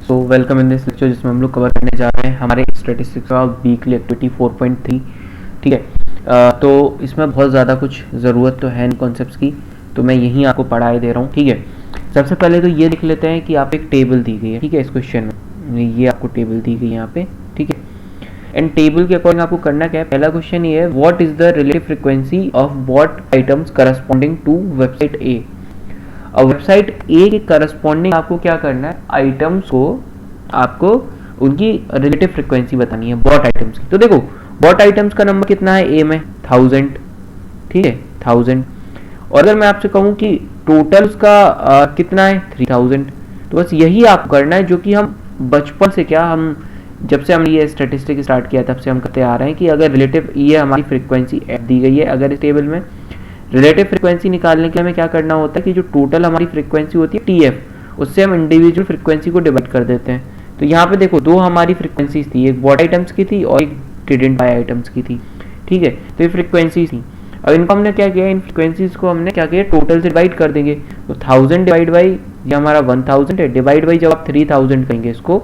So welcome in this lecture जिसमें हम लोग कवर करने जा रहे हैं हमारे स्टैटिस्टिक्स का वीकली एक्टिविटी 4.3। ठीक है। तो इसमें बहुत ज़्यादा कुछ ज़रूरत तो है इन कॉन्सेप्ट्स की, तो मैं यहीं आपको पढ़ाए दे रहा हूँ। ठीक है। सबसे पहले तो ये देख लेते हैं कि आप एक टेबल दी गई है। ठीक है, इस क्वेश्चन में ये आपको टेबल दी गई है यहाँ पे। ठीक है, एंड टेबल के अकॉर्डिंग आपको करना क्या है। पहला क्वेश्चन ये है, what is the relative frequency of what items corresponding to website A. अब वेबसाइट ए के करस्पॉन्डिंग आपको क्या करना है, आइटम्स को आपको उनकी रिलेटिव फ्रीक्वेंसी बतानी है बॉट आइटम्स की। तो देखो बॉट आइटम्स का नंबर कितना है ए में 1000। ठीक है, 1000। और अगर मैं आपसे कहूँ कि टोटल उसका कितना है 3000, तो बस यही आप करना है जो कि हम बचपन से क्या हम जब से हम ये स्टैटिस्टिक स्टार्ट किया तब से हम करते आ रहे हैं कि अगर रिलेटिव ये हमारी फ्रीक्वेंसी एफ दी गई है, अगर इस टेबल में रिलेटिव फ्रीक्वेंसी निकालने के लिए हमें क्या करना होता है कि जो टोटल हमारी फ्रीक्वेंसी होती है टी एफ, उससे हम इंडिविजुअल फ्रीक्वेंसी को डिवाइड कर देते हैं। तो यहाँ पे देखो दो हमारी फ्रीक्वेंसीज थी, एक बॉट आइटम्स की थी और एक डिडंट बाय आइटम्स की थी। ठीक है, तो ये फ्रीक्वेंसी थी। अब इनको हमने क्या किया, इन फ्रीक्वेंसीज को हमने क्या किया, टोटल से डिवाइड कर देंगे। तो 1000 डिवाइड बाई ये हमारा 1000 है, डिवाइड बाई जब आप 3000 करेंगे इसको,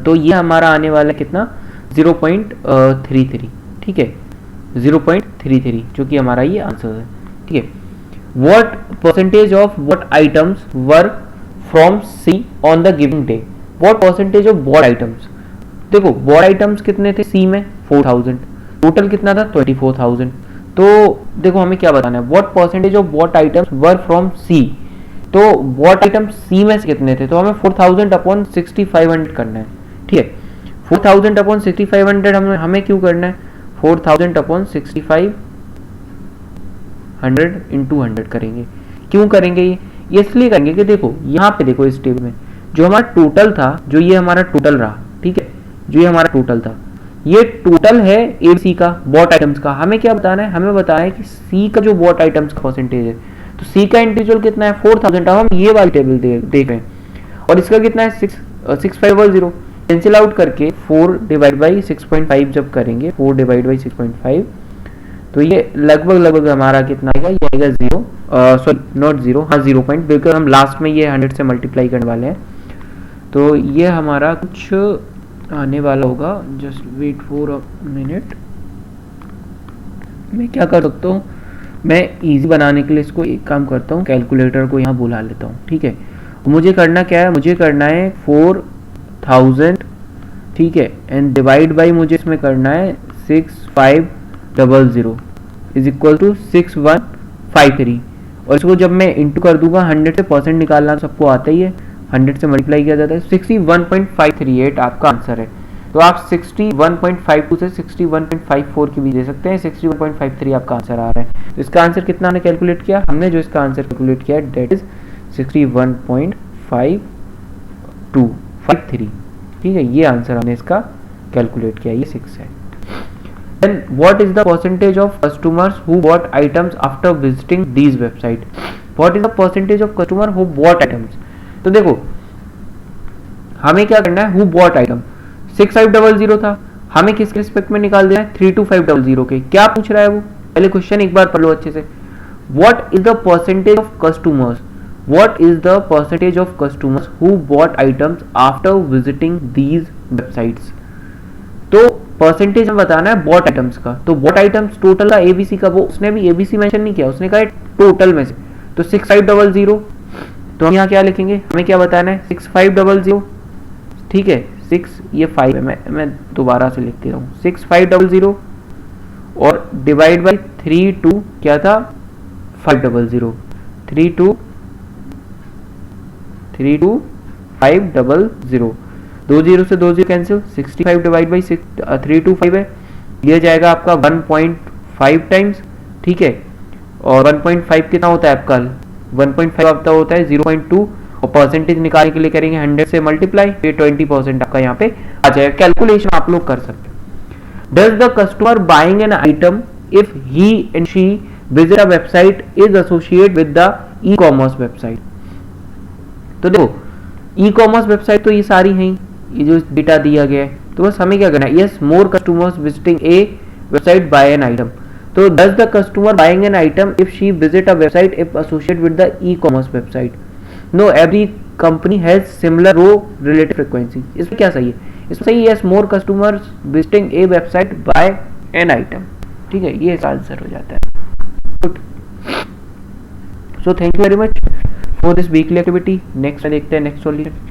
तो ये हमारा आने वाला कितना 0.33। ठीक है, 0.33 जो कि हमारा ये आंसर है। ठीक है, what percentage of what items were from C on the giving day. What percentage of what items, देखो व्हाट आइटम्स कितने थे सी में 4000, टोटल कितना था 24000। तो देखो हमें क्या बताना है, what percentage of what items were from C. तो व्हाट आइटम्स सी में से कितने थे, तो हमें 4000 अपॉन 6500 करना है। ठीक है, 4000 अपॉन 6500 हमें क्यों करना है, 4000 अपॉन 6500 इंटू 100 करेंगे। क्यों करेंगे ये इसलिए करेंगे कि देखो यहाँ पे देखो इस टेबल में जो हमारा टोटल था, जो ये हमारा टोटल रहा, ठीक है, जो ये हमारा टोटल था, ये टोटल है ए सी का बॉट आइटम्स का। हमें क्या बताना है, हमें बताना है कि सी का जो बॉट आइटम्स का परसेंटेज है, तो सी का इंडिविजुअल कितना है 4000। अब हम ये वाली टेबल देख रहे हैं और इसका कितना है 6500। कैंसिल आउट करके 4 डिवाइड बाई 6.5 जब करेंगे, 4 डिवाइड बाई 6.5, तो ये लगभग हमारा कितना आएगा, ये आएगा 0, सॉरी नॉट 0, हाँ 0 पॉइंट, बिल्कुल हम लास्ट में ये 100 से मल्टीप्लाई करने वाले हैं। तो ये हमारा कुछ आने वाला होगा, just wait for a minute. मैं क्या कर सकता हूँ, मैं इजी बनाने के लिए इसको एक काम करता हूँ, कैलकुलेटर को यहाँ बुला लेता हूँ। ठीक है, मुझे करना क्या है, मुझे करना है 4000, ठीक है, एंड डिवाइड बाई मुझे इसमें करना है 6500 इज इक्वल टू 6153। और इसको जब मैं इंटू कर दूंगा 100 से, परसेंट निकालना सबको आता ही है, 100 से मल्टीप्लाई किया जाता है, 61.538 आपका आंसर है। तो आप 61.52 से 61.54 की भी दे सकते हैं, 61.53 आपका आंसर आ रहा है। तो इसका आंसर कितना हमने कैलकुलेट किया, हमने जो इसका आंसर कैलकुलेट किया है डेट इज 61.5253। ठीक है, ये आंसर हमने इसका कैलकुलेट किया, ये 6 है। Then what is the percentage of customers who bought items after visiting these website? What is the percentage of customer who bought items? तो देखो हमें क्या करना है, who bought item 6500 था, हमें किसके रिस्पेक्ट में निकाल देना है 32500 के। क्या पूछ रहा है वो, पहले क्वेश्चन एक बार पढ़ लो अच्छे से। What is the percentage of customers? What is the percentage of customers who bought items after visiting these websites? तो परसेंटेज में बताना है बॉट आइटम्स का। तो बॉट आइटम्स टोटल का एबीसी का, वो उसने भी एबीसी मेंशन नहीं किया, उसने कहा टोटल में से। तो 6500, तो हम यहाँ क्या लिखेंगे, हमें क्या बताना है 6500। ठीक है, 6 ये 5 है, मैं दोबारा से लिख दे रहा हूँ 6500 और डिवाइड बाई 32 क्या था 500, 32500, 2 0 से 2 0 कैंसिल, 65 डिवाइड बाई 325 है, ये जाएगा आपका 1.5 टाइम्स। ठीक है, और 1.5 कितना होता है आपका, 1.5 आपका होता है 0.2, और परसेंटेज निकालने के लिए करेंगे 100 से मल्टीप्लाई, ये 20% आपका यहाँ पे आ जाएगा। कैलकुलेशन आप लोग कर सकते हैं। Does the customer buying an item if he and she visit a website is associate with the e commerce website. तो देखो ई कॉमर्स वेबसाइट तो ये सारी हैं, ये जो डेटा दिया गया है, तो बस हमें क्या करना है, yes more customers visiting a website buy an item. तो does the customer buying an item if she visit a website if associate with the e commerce website. No, every company has similar row related frequency. इसमें क्या सही है? इसमें सही है, more customers visiting a website buy an item. ठीक है, ये आंसर हो जाता है। Good. So thank you very much for this weekly activity. Next देखते हैं नेक्स्ट सॉल्यूशन।